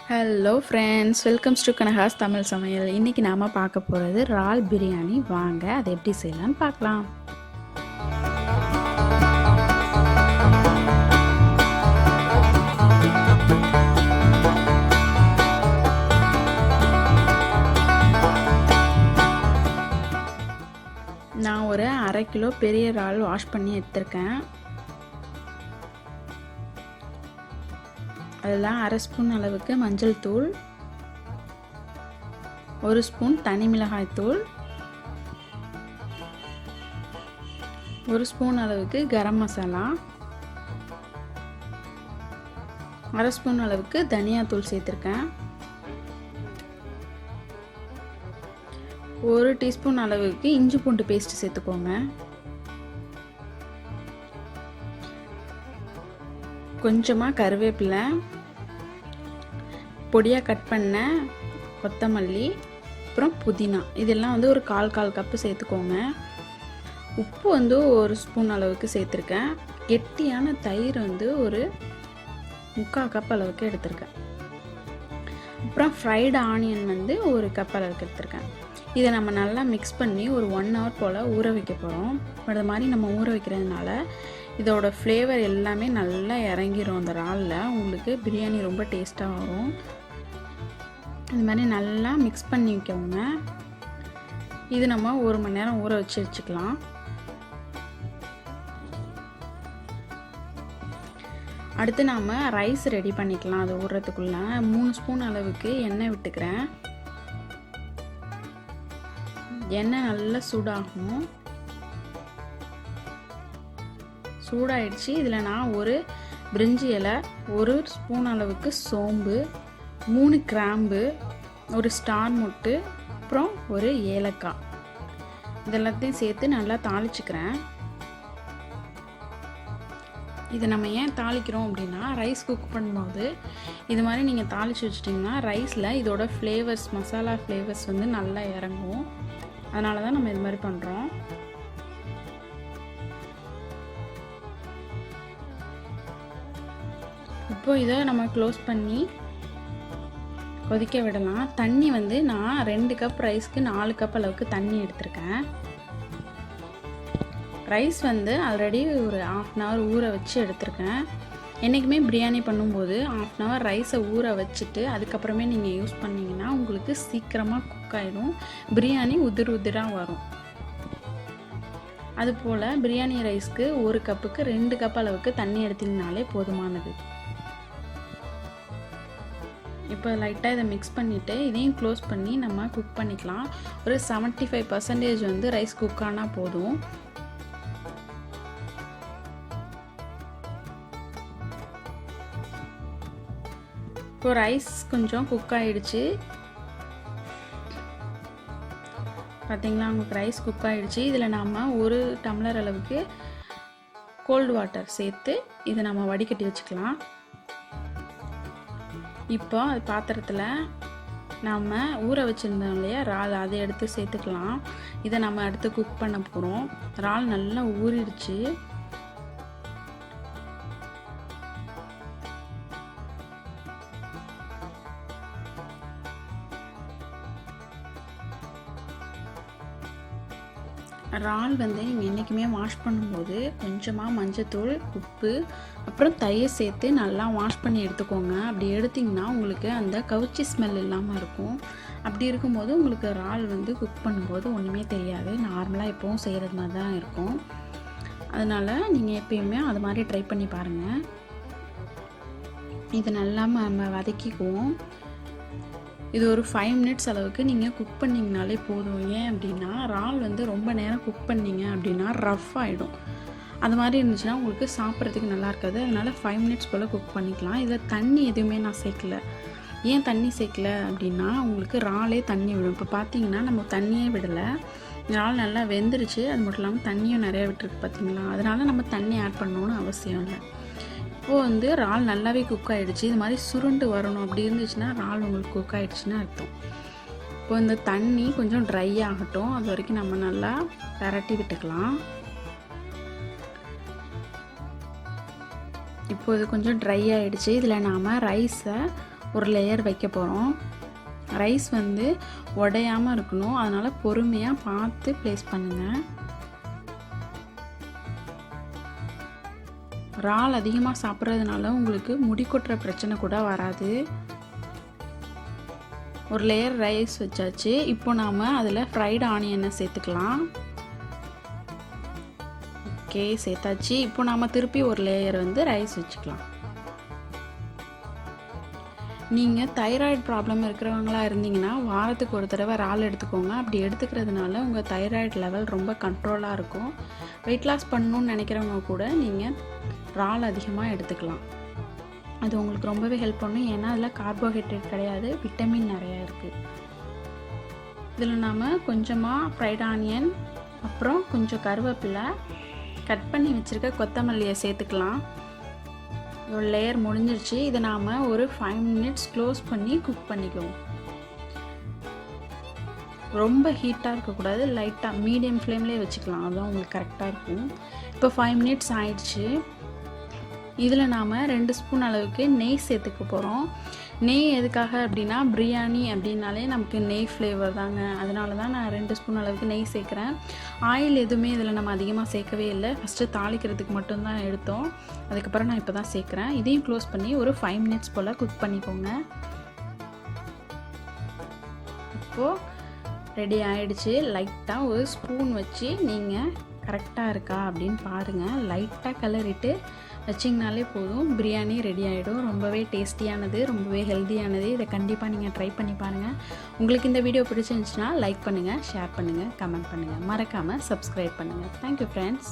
Hello friends, welcomes to Kanaga's Tamil சமையல். இன்றைக்கி நாம் பார்க்க போகிறது இறால் பிரியாணி. வாங்க அதை எப்படி செய்யலான்னு பார்க்கலாம். நான் ஒரு 1/2 கிலோ பெரிய இறால் வாஷ் பண்ணி எடுத்திருக்கேன். அதில் 1/2 ஸ்பூன் அளவுக்கு மஞ்சள் தூள், 1 ஸ்பூன் தனி மிளகாய் தூள், 1 ஸ்பூன் அளவுக்கு கரம் மசாலா, 1/2 ஸ்பூன் அளவுக்கு தனியாத்தூள் சேர்த்துருக்கேன். 1 டீஸ்பூன் அளவுக்கு இஞ்சி பூண்டு பேஸ்ட் சேர்த்துக்கோங்க. கொஞ்சமாக கருவேப்பிலை, பொடியாக கட் பண்ண கொத்தமல்லி, அப்புறம் புதினா, இதெல்லாம் ஒரு கால் கப்பு சேர்த்துக்கோங்க. உப்பு 1 ஸ்பூன் அளவுக்கு சேர்த்துருக்கேன். கெட்டியான தயிர் ஒரு 3/4 கப் அளவுக்கு எடுத்திருக்கேன். அப்புறம் ஃப்ரைடு ஆனியன் 1 கப் அளவுக்கு எடுத்திருக்கேன். இதை நம்ம நல்லா மிக்ஸ் பண்ணி ஒரு 1 ஹவர் போல் ஊற வைக்க போகிறோம். அது மாதிரி நம்ம ஊற வைக்கிறதுனால இதோட ஃப்ளேவர் எல்லாமே நல்லா இறங்கிரும். அந்த இறாலில் உங்களுக்கு பிரியாணி ரொம்ப டேஸ்ட்டாக வரும். இது மாதிரி நல்லா மிக்ஸ் பண்ணி வைக்கோங்க. இது நம்ம 1 மணி நேரம் ஊற வச்சுக்கலாம். அடுத்து நாம் ரைஸ் ரெடி பண்ணிக்கலாம். அது ஊறுறதுக்குள்ளே 3 ஸ்பூன் அளவுக்கு எண்ணெய் விட்டுக்கிறேன். எண்ணெய் நல்லா சூடாகும். சூடாயிடுச்சு. இதில் நான் 1 பிரிஞ்சி இலை, 1 ஸ்பூன் அளவுக்கு சோம்பு, 3 கிராம்பு, 1 ஸ்டார் மொட்டு, அப்புறம் 1 ஏலக்காய், இதெல்லாத்தையும் சேர்த்து நல்லா தாளிச்சுக்கிறேன். இதை நம்ம ஏன் தாளிக்கிறோம் அப்படின்னா, ரைஸ் குக் பண்ணும்போது இது மாதிரி நீங்கள் தாளித்து வச்சிட்டிங்கன்னா ரைஸில் இதோட ஃப்ளேவர்ஸ், மசாலா ஃப்ளேவர்ஸ் நல்லா இறங்கும். அதனால தான் நம்ம இது மாதிரி பண்ணுறோம். இப்போ இதை நம்ம க்ளோஸ் பண்ணி கொதிக்க விடலாம். தண்ணி நான் 2 கப் ரைஸ்க்கு 4 கப் அளவுக்கு தண்ணி எடுத்திருக்கேன். ரைஸ் ஆல்ரெடி ஒரு 1/2 hour ஊற வச்சு எடுத்திருக்கேன். என்றைக்குமே பிரியாணி பண்ணும்போது 1/2 hour ரைஸை ஊற வச்சுட்டு அதுக்கப்புறமே நீங்கள் யூஸ் பண்ணிங்கன்னா உங்களுக்கு சீக்கிரமாக குக் ஆகிடும். பிரியாணி உதிராக வரும். அதுபோல் பிரியாணி ரைஸ்க்கு 1 கப்புக்கு 2 கப் அளவுக்கு தண்ணி எடுத்திங்கனாலே போதுமானது. இப்போ லைட்டாக இதை மிக்ஸ் பண்ணிவிட்டு இதையும் க்ளோஸ் பண்ணி நம்ம குக் பண்ணிக்கலாம். ஒரு 75% ரைஸ் குக் ஆனால் போதும். இப்போ ரைஸ் கொஞ்சம் குக் ஆகிடுச்சு. பார்த்தீங்களா, உங்களுக்கு ரைஸ் குக் ஆகிடுச்சு. இதில் நாம் 1 டம்ளர் அளவுக்கு கோல்டு வாட்டர் சேர்த்து இதை நம்ம வடிகட்டி வச்சுக்கலாம். இப்போ அது பாத்திரத்தில் நாம் ஊற வச்சுருந்தோம் இல்லையா இறால், அதை எடுத்து சேர்த்துக்கலாம். இதை நம்ம அடுத்து குக் பண்ண போகிறோம். இறால் நல்லா ஊறிடுச்சு. இறால் நீங்கள் என்றைக்குமே வாஷ் பண்ணும்போது கொஞ்சமாக மஞ்சத்தூள், உப்பு, அப்புறம் தயிர் சேர்த்து நல்லா வாஷ் பண்ணி எடுத்துக்கோங்க. அப்படி எடுத்திங்கன்னா உங்களுக்கு அந்த கவுச்சி ஸ்மெல் இல்லாமல் இருக்கும். அப்படி இருக்கும்போது உங்களுக்கு இறால் குக் பண்ணும்போது ஒன்றுமே தெரியாது. நார்மலாக எப்போவும் செய்கிறது மாதிரி தான் இருக்கும். அதனால் நீங்கள் எப்பயுமே அது மாதிரி ட்ரை பண்ணி பாருங்கள். இது நல்லா நம்ம வதக்கிக்குவோம். இது ஒரு 5 மினிட்ஸ் அளவுக்கு நீங்கள் குக் பண்ணிங்கனாலே போதும். ஏன் அப்படின்னா இறால் ரொம்ப நேரம் குக் பண்ணிங்க அப்படின்னா ரஃப் ஆகிடும். அது மாதிரி இருந்துச்சுன்னா உங்களுக்கு சாப்பிட்றதுக்கு நல்லா இருக்காது. அதனால் 5 மினிட்ஸ் போல் குக் பண்ணிக்கலாம். இதில் தண்ணி எதுவுமே நான் சேர்க்கல. ஏன் தண்ணி சேர்க்கல அப்படின்னா உங்களுக்கு இறாலே தண்ணி விடும். இப்போ பார்த்தீங்கன்னா நம்ம தண்ணியே விடலை. இறால் நல்லா வெந்துருச்சு. அது மட்டும் இல்லாமல் தண்ணியும் நிறையா விட்டுருக்கு பார்த்தீங்களா. அதனால் நம்ம தண்ணி ஆட் பண்ணணுன்னு அவசியம் இல்லை. இப்போது இறால் நல்லாவே குக் ஆகிடுச்சு. இது மாதிரி சுருண்டு வரணும். அப்படி இருந்துச்சுன்னா இறால் உங்களுக்கு குக் ஆகிடுச்சுன்னு அர்த்தம். இப்போ இந்த தண்ணி கொஞ்சம் ட்ரை ஆகட்டும். அது வரைக்கும் நம்ம நல்லா பரட்டி விட்டுக்கலாம். இப்போ இது கொஞ்சம் ட்ரை ஆகிடுச்சு. இதில் நாம் ரைஸை ஒரு லேயர் வைக்க போகிறோம். ரைஸ் வந்து உடையாமல் இருக்கணும், அதனால் பொறுமையாக பார்த்து ப்ளேஸ் பண்ணுங்கள். இறால் அதிகமாக சாப்பிட்றதுனால உங்களுக்கு முடி கொட்டுற பிரச்சனை கூட வராது. ஒரு லேயர் ரைஸ் வச்சாச்சு. இப்போ நாம் அதில் ஃப்ரைடு ஆனியனை சேர்த்துக்கலாம். ஓகே, சேர்த்தாச்சு. இப்போ நாம் திருப்பி ஒரு லேயர் வந்து ரைஸ் வச்சுக்கலாம். நீங்கள் தைராய்டு ப்ராப்ளம் இருக்கிறவங்களா இருந்தீங்கன்னா வாரத்துக்கு ஒரு தடவை இறால் எடுத்துக்கோங்க. அப்படி எடுத்துக்கிறதுனால உங்கள் தைராய்டு லெவல் ரொம்ப கண்ட்ரோலாக இருக்கும். வெயிட் லாஸ் பண்ணணுன்னு நினைக்கிறவங்க கூட நீங்கள் இறால் அதிகமாக எடுத்துக்கலாம். அது உங்களுக்கு ரொம்பவே ஹெல்ப் பண்ணும். ஏன்னா அதில் கார்போஹைட்ரேட் கிடையாது, விட்டமின் நிறையா இருக்குது. இதில் நாம் கொஞ்சமாக ஃப்ரைட் ஆனியன், அப்புறம் கொஞ்சம் கருவேப்பிலை, கட் பண்ணி வச்சுருக்க கொத்தமல்லியை சேர்த்துக்கலாம். ஒரு லேயர் முடிஞ்சிருச்சு. இதை நாம் ஒரு 5 minutes க்ளோஸ் பண்ணி குக் பண்ணிக்குவோம். ரொம்ப ஹீட்டாக இருக்கக்கூடாது, லைட்டாக மீடியம் ஃப்ளேம்லேயே வச்சுக்கலாம். அதுதான் உங்களுக்கு கரெக்டாக இருக்கும். இப்போ 5 minutes ஆயிடுச்சு. இதில் நாம் 2 ஸ்பூன் அளவுக்கு நெய் சேர்த்துக்க போகிறோம். நெய் எதுக்காக அப்படின்னா, பிரியாணி அப்படின்னாலே நமக்கு நெய் ஃப்ளேவர் தாங்க. அதனால தான் நான் 2 ஸ்பூன் அளவுக்கு நெய் சேர்க்குறேன். ஆயில் எதுவுமே இதில் நம்ம அதிகமாக சேர்க்கவே இல்லை. ஃபஸ்ட்டு தாளிக்கிறதுக்கு மட்டும்தான் எடுத்தோம். அதுக்கப்புறம் நான் இப்போ தான் சேர்க்குறேன். இதையும் க்ளோஸ் பண்ணி ஒரு 5 minutes போல் குக் பண்ணிக்கோங்க. இப்போது ரெடி ஆகிடுச்சு. லைட்டாக ஒரு ஸ்பூன் வச்சு நீங்கள் கரெக்டாக இருக்கா அப்படின்னு பாருங்கள். லைட்டாக கிளறிட்டு வச்சிங்கனாலே போதும், பிரியாணி ரெடி ஆகிடும். ரொம்பவே டேஸ்டியானது, ரொம்பவே ஹெல்த்தியானது. இதை கண்டிப்பாக நீங்கள் ட்ரை பண்ணி பாருங்கள். உங்களுக்கு இந்த வீடியோ பிடிச்சிருந்துச்சுன்னா லைக் பண்ணுங்கள், ஷேர் பண்ணுங்கள், கமெண்ட் பண்ணுங்கள். மறக்காமல் சப்ஸ்கிரைப் பண்ணுங்கள். Thank you friends.